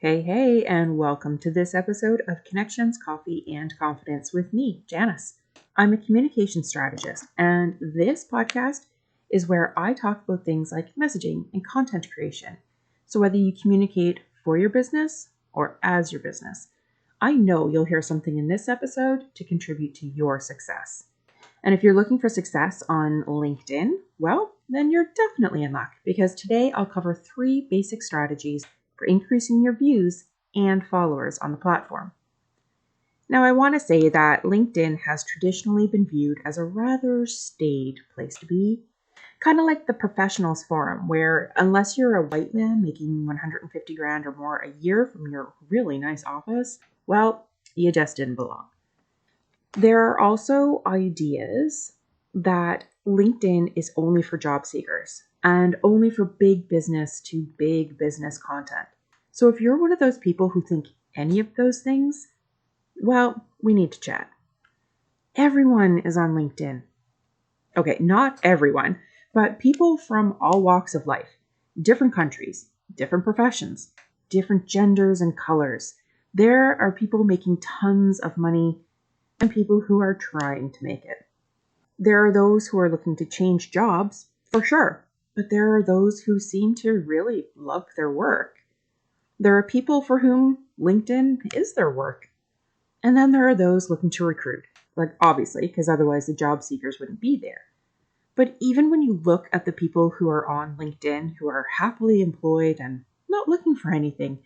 Hey, and welcome to this episode of Connections, Coffee, and Confidence with me, Janice. I'm a communication strategist, and this podcast is where I talk about things like messaging and content creation. So whether you communicate for your business or as your business, I know you'll hear something in this episode to contribute to your success. And if you're looking for success on LinkedIn, well, then you're definitely in luck because today I'll cover 3 basic strategies for increasing your views and followers on the platform. Now, I want to say that LinkedIn has traditionally been viewed as a rather staid place to be, kind of like the professionals forum, where unless you're a white man making 150 grand or more a year from your really nice office, well, you just didn't belong. There are also ideas that LinkedIn is only for job seekers and only for big business to big business content. So if you're one of those people who think any of those things, well, we need to chat. Everyone is on LinkedIn. Okay, not everyone, but people from all walks of life, different countries, different professions, different genders and colors. There are people making tons of money and people who are trying to make it. There are those who are looking to change jobs, for sure, but there are those who seem to really love their work. There are people for whom LinkedIn is their work. And then there are those looking to recruit, like obviously, because otherwise the job seekers wouldn't be there. But even when you look at the people who are on LinkedIn, who are happily employed and not looking for anything,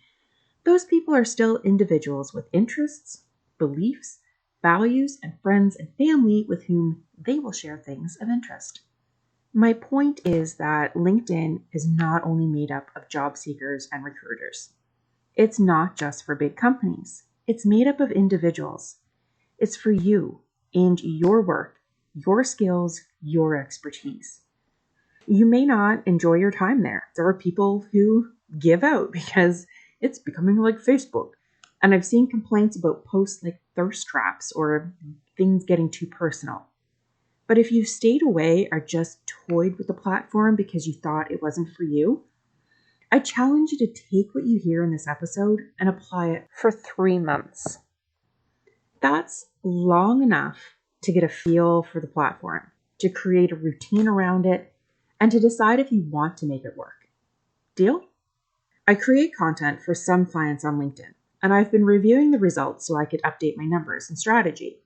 those people are still individuals with interests, beliefs, values, and friends and family with whom they will share things of interest. My point is that LinkedIn is not only made up of job seekers and recruiters. It's not just for big companies. It's made up of individuals. It's for you and your work, your skills, your expertise. You may not enjoy your time there. There are people who give out because it's becoming like Facebook. And I've seen complaints about posts like thirst traps or things getting too personal. But if you stayed away or just toyed with the platform because you thought it wasn't for you, I challenge you to take what you hear in this episode and apply it for 3 months. That's long enough to get a feel for the platform, to create a routine around it, and to decide if you want to make it work. Deal? I create content for some clients on LinkedIn, and I've been reviewing the results so I could update my numbers and strategy.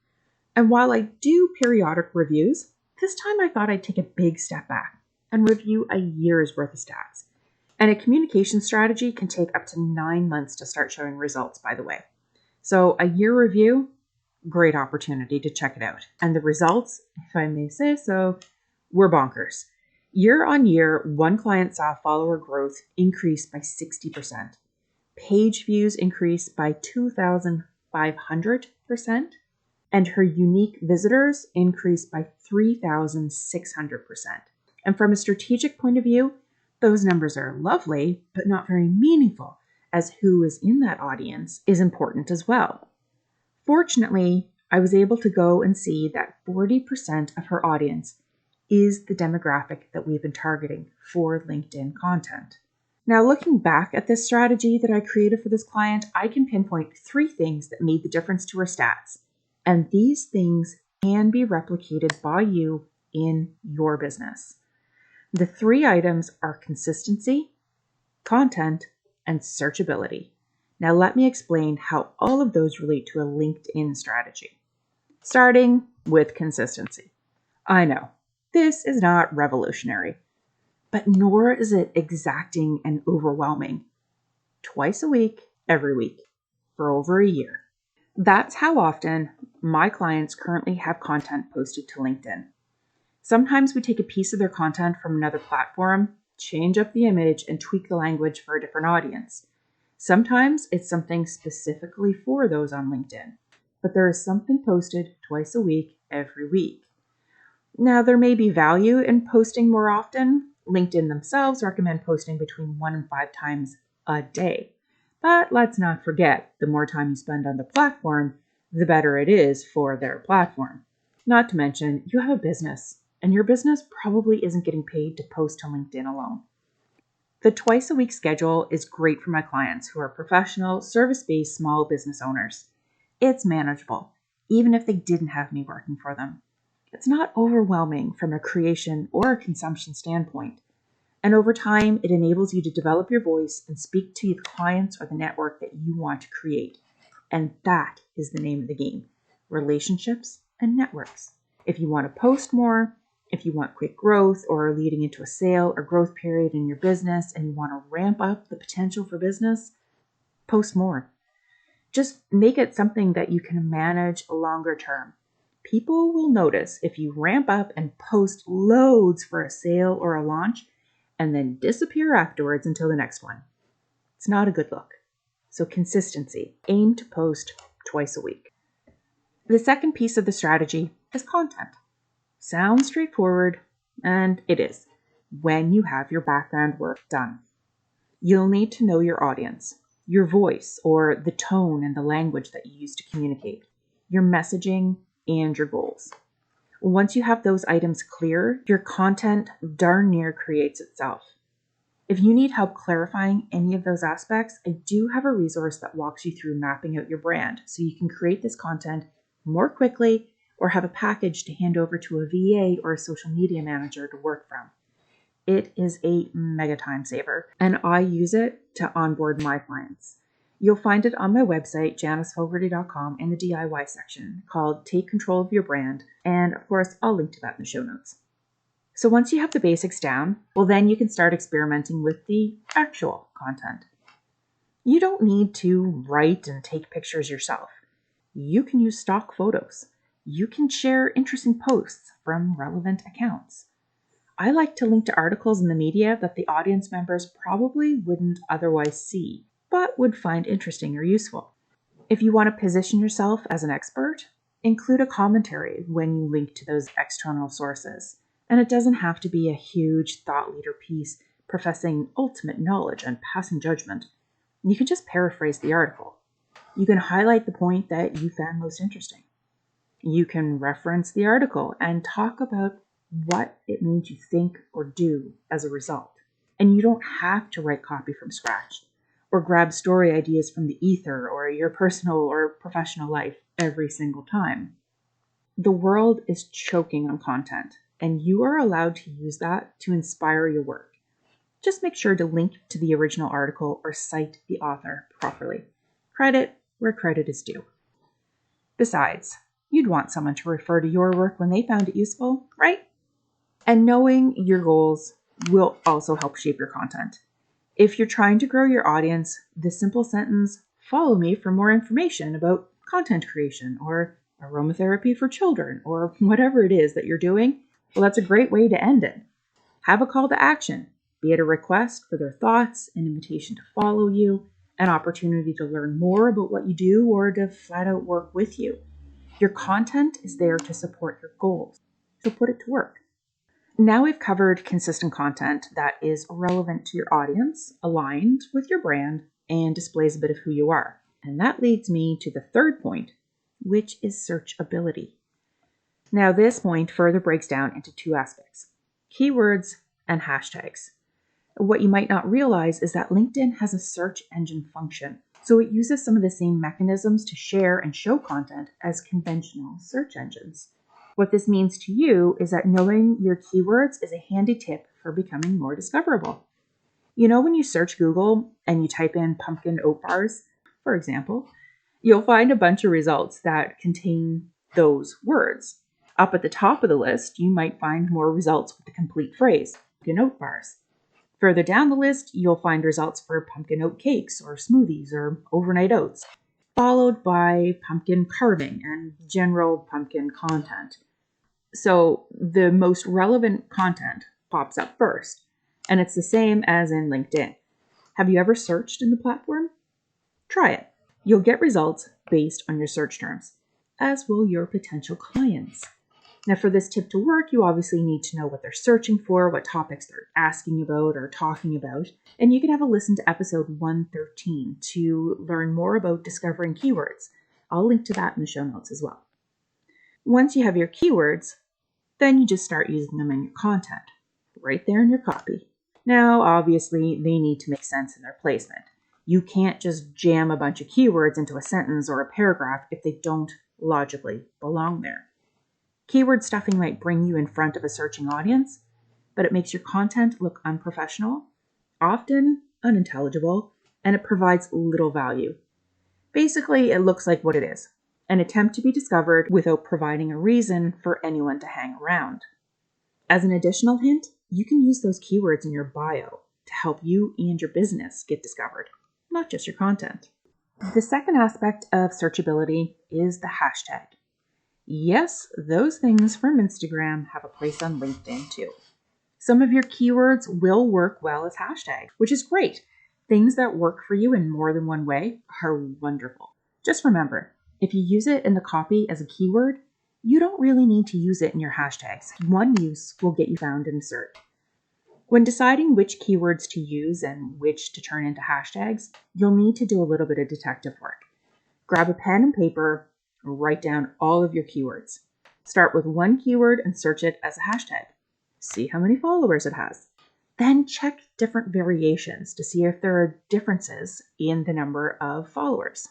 And while I do periodic reviews, this time I thought I'd take a big step back and review a year's worth of stats. And a communication strategy can take up to 9 months to start showing results, by the way. So a year review, great opportunity to check it out. And the results, if I may say so, were bonkers. Year on year, one client saw follower growth increase by 60%. Page views increased by 2,500%. And her unique visitors increased by 3,600%. And from a strategic point of view, those numbers are lovely, but not very meaningful, as who is in that audience is important as well. Fortunately, I was able to go and see that 40% of her audience is the demographic that we've been targeting for LinkedIn content. Now, looking back at this strategy that I created for this client, I can pinpoint 3 things that made the difference to her stats. And these things can be replicated by you in your business. The 3 items are consistency, content, and searchability. Now let me explain how all of those relate to a LinkedIn strategy. Starting with consistency. I know, this is not revolutionary, but nor is it exacting and overwhelming. Twice a week, every week, for over a year. That's how often my clients currently have content posted to LinkedIn. Sometimes we take a piece of their content from another platform, change up the image, and tweak the language for a different audience. Sometimes it's something specifically for those on LinkedIn, but there is something posted twice a week, every week. Now, there may be value in posting more often. LinkedIn themselves recommend posting between 1 and 5 times a day. But let's not forget, the more time you spend on the platform, the better it is for their platform. Not to mention, you have a business, and your business probably isn't getting paid to post to LinkedIn alone. The twice-a-week schedule is great for my clients who are professional, service-based small business owners. It's manageable, even if they didn't have me working for them. It's not overwhelming from a creation or a consumption standpoint. And over time, it enables you to develop your voice and speak to the clients or the network that you want to create. And that is the name of the game: relationships and networks. If you want to post more, if you want quick growth or are leading into a sale or growth period in your business and you want to ramp up the potential for business, post more. Just make it something that you can manage longer term. People will notice if you ramp up and post loads for a sale or a launch and then disappear afterwards until the next one. It's not a good look. So consistency. Aim to post twice a week. The second piece of the strategy is content. Sounds straightforward, and it is, when you have your background work done. You'll need to know your audience, your voice or the tone and the language that you use to communicate, your messaging, and your goals. Once you have those items clear, your content darn near creates itself. If you need help clarifying any of those aspects, I do have a resource that walks you through mapping out your brand so you can create this content more quickly or have a package to hand over to a VA or a social media manager to work from. It is a mega time saver, and I use it to onboard my clients. You'll find it on my website, janisfogarty.com, in the DIY section called Take Control of Your Brand, and of course, I'll link to that in the show notes. So once you have the basics down, well, then you can start experimenting with the actual content. You don't need to write and take pictures yourself. You can use stock photos. You can share interesting posts from relevant accounts. I like to link to articles in the media that the audience members probably wouldn't otherwise see, but would find interesting or useful. If you want to position yourself as an expert, include a commentary when you link to those external sources. And it doesn't have to be a huge thought leader piece professing ultimate knowledge and passing judgment. You can just paraphrase the article. You can highlight the point that you found most interesting. You can reference the article and talk about what it means you think or do as a result. And you don't have to write copy from scratch or grab story ideas from the ether or your personal or professional life every single time. The world is choking on content, and you are allowed to use that to inspire your work. Just make sure to link to the original article or cite the author properly. Credit where credit is due. Besides, you'd want someone to refer to your work when they found it useful, right? And knowing your goals will also help shape your content. If you're trying to grow your audience, the simple sentence, "Follow me for more information about content creation," or aromatherapy for children, or whatever it is that you're doing, well, that's a great way to end it. Have a call to action, be it a request for their thoughts, an invitation to follow you, an opportunity to learn more about what you do, or to flat out work with you. Your content is there to support your goals, so put it to work. Now we've covered consistent content that is relevant to your audience, aligned with your brand, and displays a bit of who you are. And that leads me to the third point, which is searchability. Now this point further breaks down into two aspects: keywords and hashtags. What you might not realize is that LinkedIn has a search engine function, so it uses some of the same mechanisms to share and show content as conventional search engines. What this means to you is that knowing your keywords is a handy tip for becoming more discoverable. You know, when you search Google and you type in pumpkin oat bars, for example, you'll find a bunch of results that contain those words. Up at the top of the list, you might find more results with the complete phrase, pumpkin oat bars. Further down the list, you'll find results for pumpkin oat cakes or smoothies or overnight oats, followed by pumpkin carving and general pumpkin content. So the most relevant content pops up first, and it's the same as in LinkedIn. Have you ever searched in the platform? Try it. You'll get results based on your search terms, as will your potential clients. Now, for this tip to work, you obviously need to know what they're searching for, what topics they're asking about or talking about, and you can have a listen to episode 113 to learn more about discovering keywords. I'll link to that in the show notes as well. Once you have your keywords, then you just start using them in your content, right there in your copy. Now, obviously, they need to make sense in their placement. You can't just jam a bunch of keywords into a sentence or a paragraph if they don't logically belong there. Keyword stuffing might bring you in front of a searching audience, but it makes your content look unprofessional, often unintelligible, and it provides little value. Basically, it looks like what it is, an attempt to be discovered without providing a reason for anyone to hang around. As an additional hint, you can use those keywords in your bio to help you and your business get discovered, not just your content. The second aspect of searchability is the hashtag. Yes, those things from Instagram have a place on LinkedIn too. Some of your keywords will work well as hashtags, which is great. Things that work for you in more than one way are wonderful. Just remember, if you use it in the copy as a keyword, you don't really need to use it in your hashtags. One use will get you found in search. When deciding which keywords to use and which to turn into hashtags, you'll need to do a little bit of detective work. Grab a pen and paper, write down all of your keywords. Start with one keyword and search it as a hashtag. See how many followers it has. Then check different variations to see if there are differences in the number of followers.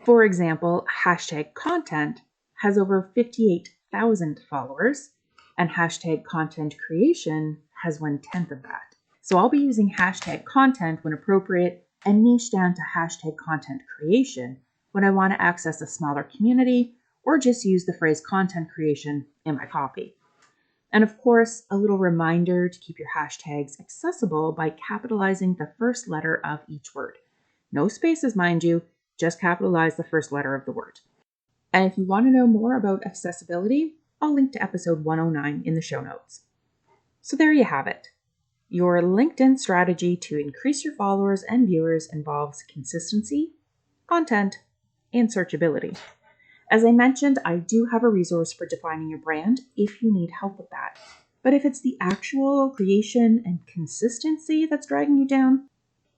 For example, hashtag content has over 58,000 followers, and hashtag content creation has 1/10 of that. So I'll be using hashtag content when appropriate and niche down to hashtag content creation when I want to access a smaller community or just use the phrase content creation in my copy. And of course, a little reminder to keep your hashtags accessible by capitalizing the first letter of each word. No spaces, mind you, just capitalize the first letter of the word. And if you want to know more about accessibility, I'll link to episode 109 in the show notes. So there you have it. Your LinkedIn strategy to increase your followers and viewers involves consistency, content, and searchability. As I mentioned, I do have a resource for defining your brand if you need help with that. But if it's the actual creation and consistency that's dragging you down,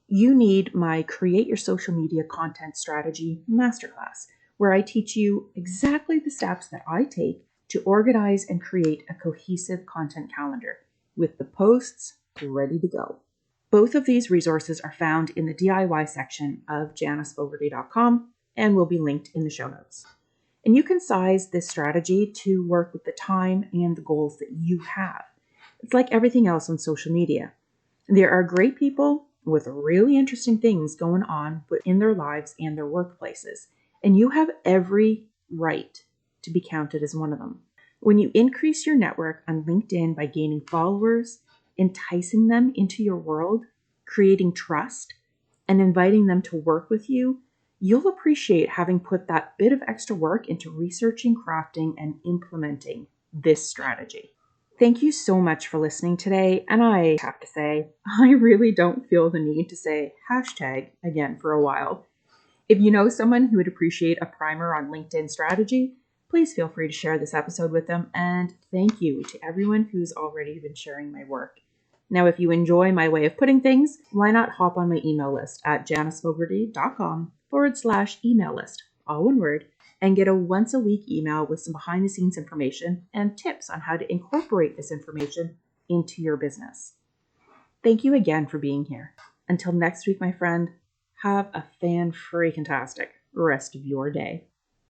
you need my Create Your Social Media Content Strategy Masterclass, where I teach you exactly the steps that I take to organize and create a cohesive content calendar with the posts ready to go. Both of these resources are found in the DIY section of janisfogarty.com and will be linked in the show notes. And you can size this strategy to work with the time and the goals that you have. It's like everything else on social media. There are great people with really interesting things going on in their lives and their workplaces, and you have every right to be counted as one of them. When you increase your network on LinkedIn by gaining followers, enticing them into your world, creating trust, and inviting them to work with you, you'll appreciate having put that bit of extra work into researching, crafting, and implementing this strategy. Thank you so much for listening today, and I have to say, I really don't feel the need to say hashtag again for a while. If you know someone who would appreciate a primer on LinkedIn strategy, please feel free to share this episode with them, and thank you to everyone who's already been sharing my work. Now, if you enjoy my way of putting things, why not hop on my email list at janisfogarty.com/email list, all one word, and get a once-a-week email with some behind-the-scenes information and tips on how to incorporate this information into your business. Thank you again for being here. Until next week, my friend, have a fan-freaking-tastic rest of your day.